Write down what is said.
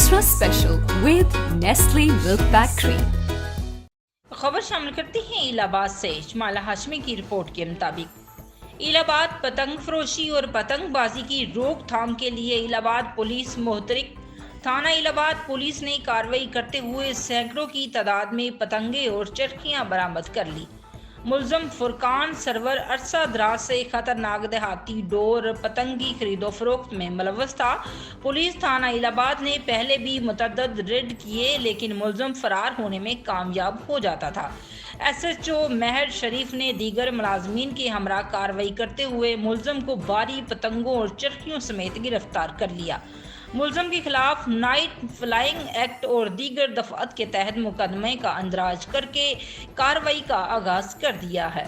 extra special with Nestle Milk Pack Cream. खबर शामिल करते हैं इलाहाबाद से। जमाला हाशमी की रिपोर्ट के मुताबिक इलाहाबाद पतंग फरोशी और पतंगबाजी की रोकथाम के लिए इलाहाबाद पुलिस मोहतरिक थाना इलाहाबाद पुलिस ने कार्रवाई करते हुए सैकड़ों की तादाद में पतंगे और चरखियां बरामद कर ली। मुलजम फुरकान सरवर अरसा दराज से खतरनाक देहाती डोर पतंगी खरीदो फरोख्त में मुलव्वस था। पुलिस थाना इलाहाबाद ने पहले भी मुतअद्दिद रेड किए लेकिन मुलजम फरार होने में कामयाब हो जाता था। SHO महर शरीफ ने दीगर मुलाजमीन के हमरा कार्रवाई करते हुए मुलजम को भारी पतंगों और चरखियों समेत गिरफ्तार कर लिया। मुलजम के खिलाफ नाइट फ्लाइंग एक्ट और दीगर दफात के तहत मुकदमे का अंदराज करके कार्रवाई का आगाज कर दिया है।